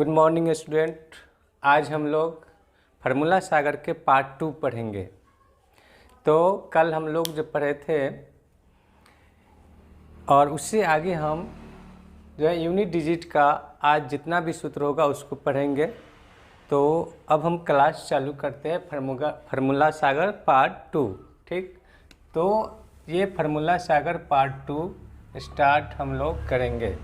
Good morning student. आज हम लोग फार्मूला सागर के पार्ट 2 पढ़ेंगे। तो कल हम लोग जो पढ़े थे और उससे आगे हम जो है यूनिट डिजिट का आज जितना भी सूत्र होगा उसको पढ़ेंगे। तो अब हम क्लास चालू करते हैं फार्मूला सागर पार्ट 2। ठीक, तो ये फार्मूला सागर पार्ट 2 स्टार्ट हम लोग करेंगे।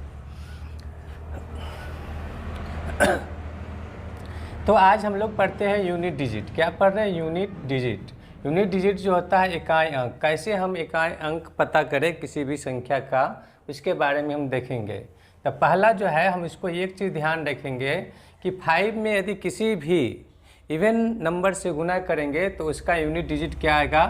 तो आज हम लोग पढ़ते हैं यूनिट डिजिट। क्या पढ़ रहे हैं? Unit digit. यूनिट डिजिट जो होता है इकाई अंक, कैसे हम इकाई अंक पता करें किसी भी संख्या का, उसके बारे में हम देखेंगे। तो पहला जो है हम इसको एक चीज़ ध्यान रखेंगे कि 5 में यदि किसी भी इवन नंबर से गुना करेंगे तो उसका यूनिट डिजिट क्या आएगा?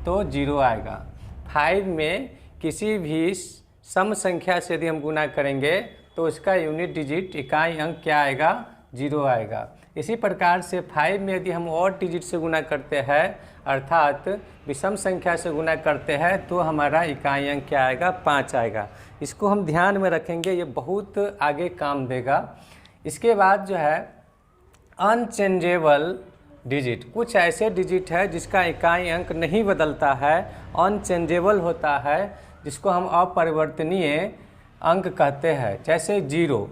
तो 0 आएगा। 5 में किसी भी सम संख्या से यदि हम गुना करेंगे तो उसका यूनिट डिजिट इकाई अंक क्या आएगा? 0 आएगा। इसी प्रकार से 5 में यदि हम और डिजिट से गुना करते हैं अर्थात विषम संख्या से गुना करते हैं तो हमारा इकाई अंक क्या आएगा? 5 आएगा। इसको हम ध्यान में रखेंगे, ये बहुत आगे काम देगा। इसके बाद जो है अनचेंजेबल डिजिट, कुछ ऐसे डिजिट है जिसका इकाई अंक नहीं बदलता है, अनचेंजेबल होता है, जिसको हम अपरिवर्तनीय अंक कहते हैं। जैसे 0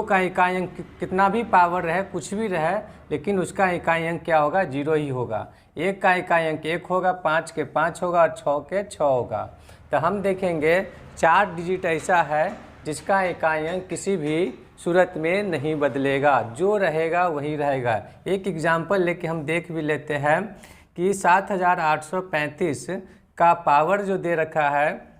का इकाई अंक कितना भी पावर रहे, कुछ भी रहे, लेकिन उसका इकाई अंक क्या होगा? 0 ही होगा। 1 का इकाई अंक 1 होगा, 5 के 5 होगा और 6 के 6 होगा। तो हम देखेंगे 4 डिजिट ऐसा है जिसका इकाई अंक किसी भी सूरत में नहीं बदलेगा, जो रहेगा वही रहेगा। एक एग्जाम्पल लेके हम देख भी लेते हैं कि 7835 का पावर जो दे रखा है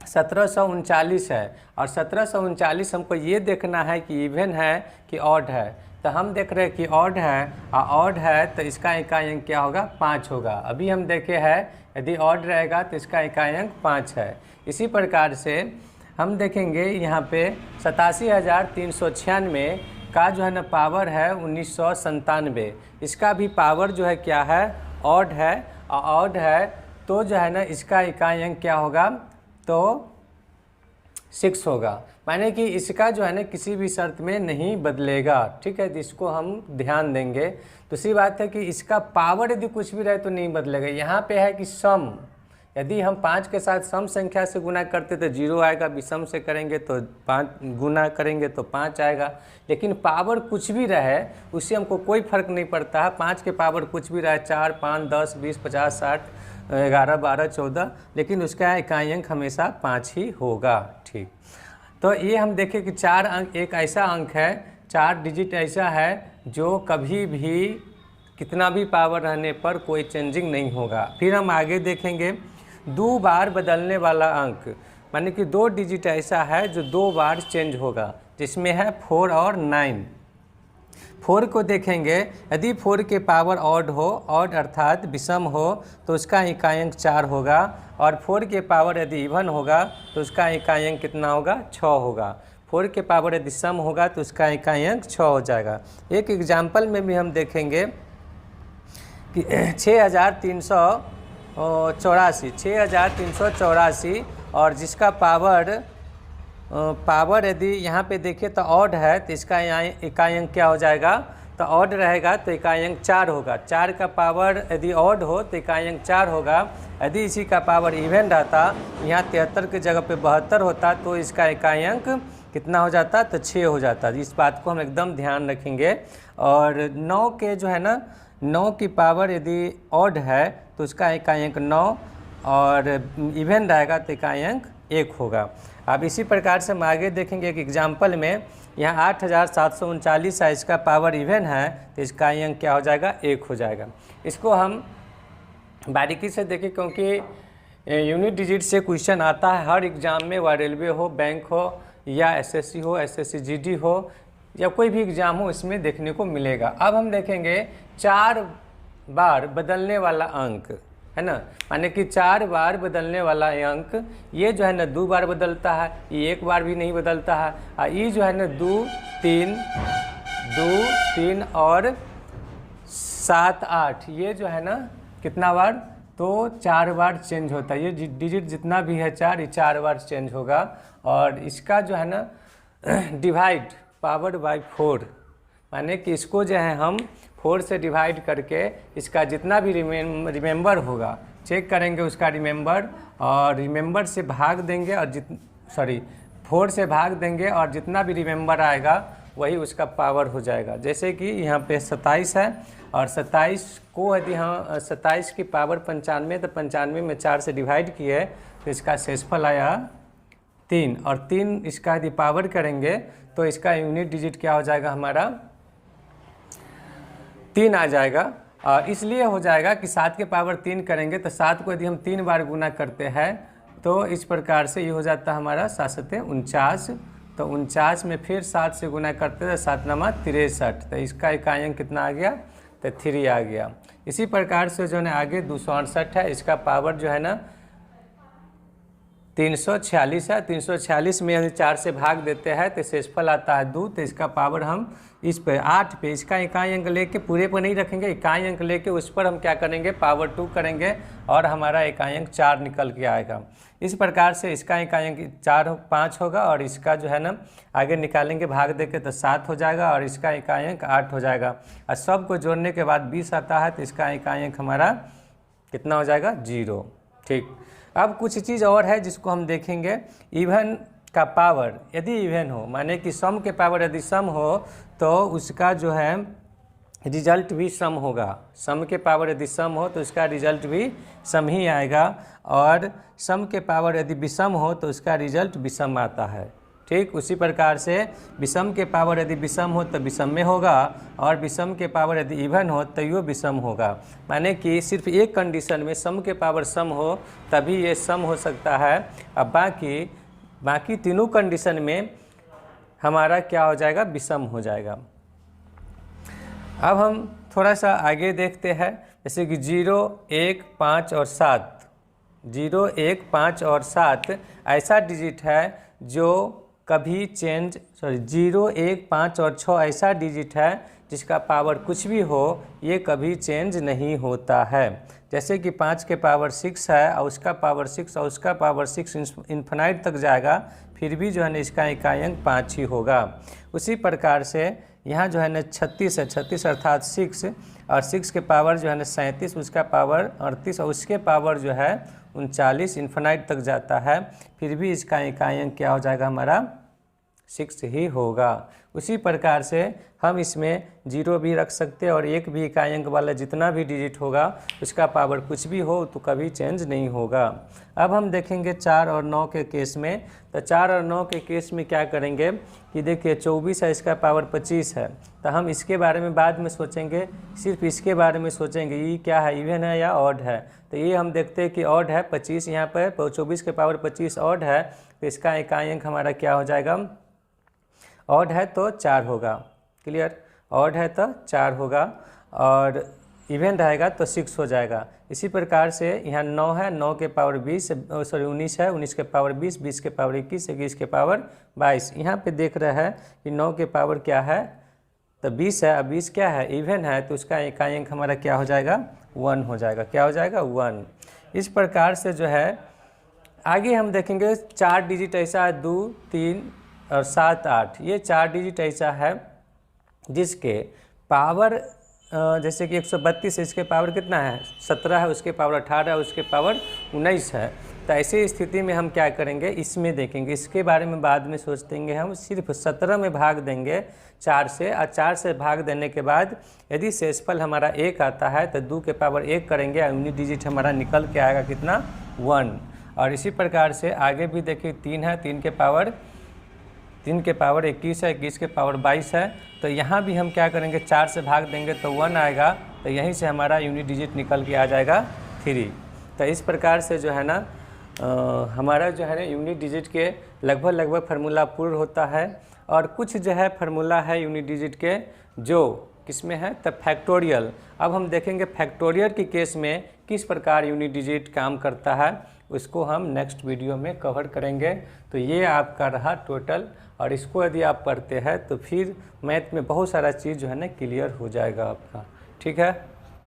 1739 है और 1739 हमको ये देखना है कि इवन है कि ऑड है। तो हम देख रहे हैं कि ऑड है और ऑड है तो इसका इकाई अंक क्या होगा? 5 होगा। अभी हम देखे हैं यदि ऑड रहेगा तो इसका इकाई अंक 5 है। इसी प्रकार से हम देखेंगे यहाँ पे 87,396 का जो है ना पावर है 1997, इसका भी पावर जो है क्या है? ऑड है और ऑड है तो जो है ना इसका इकाई अंक क्या होगा? तो 6 होगा। माने कि इसका जो है ना किसी भी शर्त में नहीं बदलेगा। ठीक है, जिसको हम ध्यान देंगे। दूसरी बात है कि इसका पावर यदि कुछ भी रहे तो नहीं बदलेगा। यहाँ पे है कि सम, यदि हम 5 के साथ सम संख्या से गुना करते तो 0 आएगा, विषम से करेंगे तो 5 गुना करेंगे तो 5 आएगा। लेकिन पावर कुछ भी रहे उससे हमको कोई फर्क नहीं पड़ता है। 5 के पावर कुछ भी रहे, 4, 5, 10, 20, 50, 60, 11, 12, 14, लेकिन उसका इकाई अंक हमेशा 5 ही होगा। ठीक, तो ये हम देखें कि 4 अंक एक ऐसा अंक है, 4 डिजिट ऐसा है जो कभी भी कितना भी पावर रहने पर कोई चेंजिंग नहीं होगा। फिर हम आगे देखेंगे 2 बार बदलने वाला अंक, माने कि 2 डिजिट ऐसा है जो 2 बार चेंज होगा, जिसमें है 4 और 9। 4 को देखेंगे, यदि 4 के पावर ऑड हो, ऑड अर्थात विषम हो, तो उसका इकाई अंक 4 होगा। और 4 के पावर यदि इवन होगा तो उसका इकाई अंक कितना होगा? 6 होगा। 4 के पावर यदि सम होगा तो उसका इकाई अंक 6 हो जाएगा। एक एग्जाम्पल में भी हम देखेंगे कि 6384 और जिसका पावर यदि यहाँ पे देखिए तो ऑड है तो इसका इकाई अंक क्या हो जाएगा? तो ऑड रहेगा तो इकाई अंक 4 होगा। 4 का पावर यदि ऑड हो तो इकाई अंक 4 होगा। यदि इसी का पावर इवन रहता, यहाँ 73 की जगह पे 72 होता, तो इसका इकाई अंक कितना हो जाता? तो 6 हो जाता। इस बात को हम एकदम ध्यान रखेंगे। और 9 के जो है ना 9 की पावर यदि ऑड है तो उसका इकाई अंक 9 और इवन रहेगा तो इकाई अंक 1 होगा। अब इसी प्रकार से हम आगे देखेंगे एक एग्जाम्पल में, यहाँ 8739 है, इसका पावर इवन है तो इसका अंक क्या हो जाएगा? 1 हो जाएगा। इसको हम बारीकी से देखें क्योंकि यूनिट डिजिट से क्वेश्चन आता है हर एग्ज़ाम में, वह रेलवे हो, बैंक हो या एसएससी हो, एसएससी जीडी हो या कोई भी एग्ज़ाम हो, इसमें देखने को मिलेगा। अब हम देखेंगे 4 बार बदलने वाला अंक है ना, माने कि 4 बार बदलने वाला अंक, ये जो है ना 2 बार बदलता है, ये 1 बार भी नहीं बदलता है। और ये जो है ना 2, 3 और 7, 8, ये जो है ना कितना बार? तो 4 बार चेंज होता है। ये डिजिट जितना भी है 4, ये 4 बार चेंज होगा। और इसका जो है ना डिवाइड पावर बाय 4 माने कि इसको जो है हम 4 से डिवाइड करके इसका जितना भी रिमेंबर होगा चेक करेंगे उसका रिमेंबर, और रिमेंबर से भाग देंगे और 4 से भाग देंगे और जितना भी रिमेंबर आएगा वही उसका पावर हो जाएगा। जैसे कि यहाँ पे 27 है और 27 को यदि हम 27 की पावर 95, तो 95 में 4 से डिवाइड किए तो इसका शेषफल आया 3, और 3 इसका यदि पावर करेंगे तो इसका यूनिट डिजिट क्या हो जाएगा हमारा 3 आ जाएगा। और इसलिए हो जाएगा कि 7 के पावर 3 करेंगे तो 7 को यदि हम 3 बार गुना करते हैं तो इस प्रकार से ये हो जाता है हमारा 7 सत्ते 49, तो 49 में फिर 7 से गुना करते हैं 7 नमा 63, तो इसका इकाई अंक कितना आ गया तो 3 आ गया। इसी प्रकार से जो है ना आगे 268 है, इसका पावर जो है ना 346 है। 346 में यदि 4 से भाग देते हैं तो शेषफल आता है 2, तो इसका पावर हम इस पे 8 पे इसका इकाई अंक लेके पूरे पर नहीं रखेंगे, इकाई अंक लेके उस पर हम क्या करेंगे पावर 2 करेंगे और हमारा इकाई अंक 4 निकल के आएगा। इस प्रकार से इसका इकाई अंक 5 होगा और इसका जो है ना आगे निकालेंगे भाग देके तो 7 हो जाएगा और इसका इकाई अंक 8 हो जाएगा। और सब को जोड़ने के बाद 20 आता है तो इसका इकाई अंक हमारा कितना हो जाएगा 0। ठीक, अब कुछ चीज़ और है जिसको हम देखेंगे। इवन का पावर यदि इवन हो, माने कि सम के पावर यदि सम हो तो उसका जो है रिजल्ट भी सम होगा। सम के पावर यदि सम हो तो उसका रिजल्ट भी सम ही आएगा, और सम के पावर यदि विषम हो तो उसका रिजल्ट विषम आता है। ठीक, उसी प्रकार से विषम के पावर यदि विषम हो तो विषम में होगा, और विषम के पावर यदि इवन हो तो यो विषम होगा। माने कि सिर्फ एक कंडीशन में सम के पावर सम हो तभी ये सम हो सकता है, अब बाकी तीनों कंडीशन में हमारा क्या हो जाएगा विषम हो जाएगा। अब हम थोड़ा सा आगे देखते हैं, जैसे कि 0, 1, 5 और 7। 0, 1, 5 और 7 ऐसा डिजिट है जो कभी 0, 1, 5 और 6 ऐसा डिजिट है जिसका पावर कुछ भी हो ये कभी चेंज नहीं होता है। जैसे कि 5 के पावर 6 है और उसका पावर 6 और उसका पावर 6 इन्फिनाइट तक जाएगा, फिर भी जो है ना इसका इकाई अंक 5 ही होगा। उसी प्रकार से यहाँ जो है ना 36 है, 36 अर्थात 6, और 6 के पावर जो है ना 37, उसका पावर 38 और उसके पावर जो है 39 इन्फिनाइट तक जाता है, फिर भी इसका इकाई अंक क्या हो जाएगा हमारा 6 ही होगा। उसी प्रकार से हम इसमें 0 भी रख सकते हैं और 1 भी इकाई अंक वाला जितना भी डिजिट होगा उसका पावर कुछ भी हो तो कभी चेंज नहीं होगा। अब हम देखेंगे 4 और 9 के केस में, तो 4 और 9 के केस में क्या करेंगे कि देखिए 24 है, इसका पावर 25 है, तो हम इसके बारे में बाद में सोचेंगे, सिर्फ इसके बारे में सोचेंगे ये क्या है इवन है या ऑड है। तो ये हम देखते हैं कि ऑड है 25, यहाँ पर 24 के पावर 25 ऑड है, तो इसका इकाई अंक हमारा क्या हो जाएगा ऑड है तो 4 होगा। क्लियर, ऑड है तो 4 होगा और इवन रहेगा तो 6 हो जाएगा। इसी प्रकार से यहाँ 9 है, 9 के पावर 19 है, 19 के पावर 20, 20 के पावर 21, 21 के पावर 22। यहाँ पे देख रहे हैं कि 9 के पावर क्या है तो 20 है, अब 20 क्या है इवन है, तो उसका इकाई अंक हमारा क्या हो जाएगा 1 हो जाएगा। क्या हो जाएगा 1। इस प्रकार से जो है आगे हम देखेंगे 4 डिजिट ऐसा है 2, 3 और 7, 8। ये 4 डिजिट ऐसा है जिसके पावर जैसे कि 132 है, इसके पावर कितना है 17 है, उसके पावर 18 है, उसके पावर 19 है। तो ऐसी स्थिति में हम क्या करेंगे इसमें देखेंगे, इसके बारे में बाद में सोचेंगे। हम सिर्फ 17 में भाग देंगे 4 से, और 4 से भाग देने के बाद यदि शेषफल हमारा 1 आता है तो 2 के पावर 1 करेंगे, यूनिट डिजिट हमारा निकल के आएगा कितना 1। और इसी प्रकार से आगे भी देखिए 3 है, 3 के पावर 21 है, 21 के पावर 22 है, तो यहाँ भी हम क्या करेंगे 4 से भाग देंगे तो 1 आएगा, तो यहीं से हमारा यूनिट डिजिट निकल के आ जाएगा 3। तो इस प्रकार से जो है ना हमारा जो है ना यूनिट डिजिट के लगभग फार्मूला पूर्ण होता है। और कुछ जो है फार्मूला है यूनिट डिजिट के जो किसमें है तो फैक्टोरियल। अब हम देखेंगे फैक्टोरियल के केस में किस प्रकार यूनिट डिजिट काम करता है, उसको हम नेक्स्ट वीडियो में कवर करेंगे। तो ये आपका रहा टोटल, और इसको यदि आप पढ़ते हैं तो फिर मैथ में बहुत सारा चीज़ जो है ना क्लियर हो जाएगा आपका। ठीक है।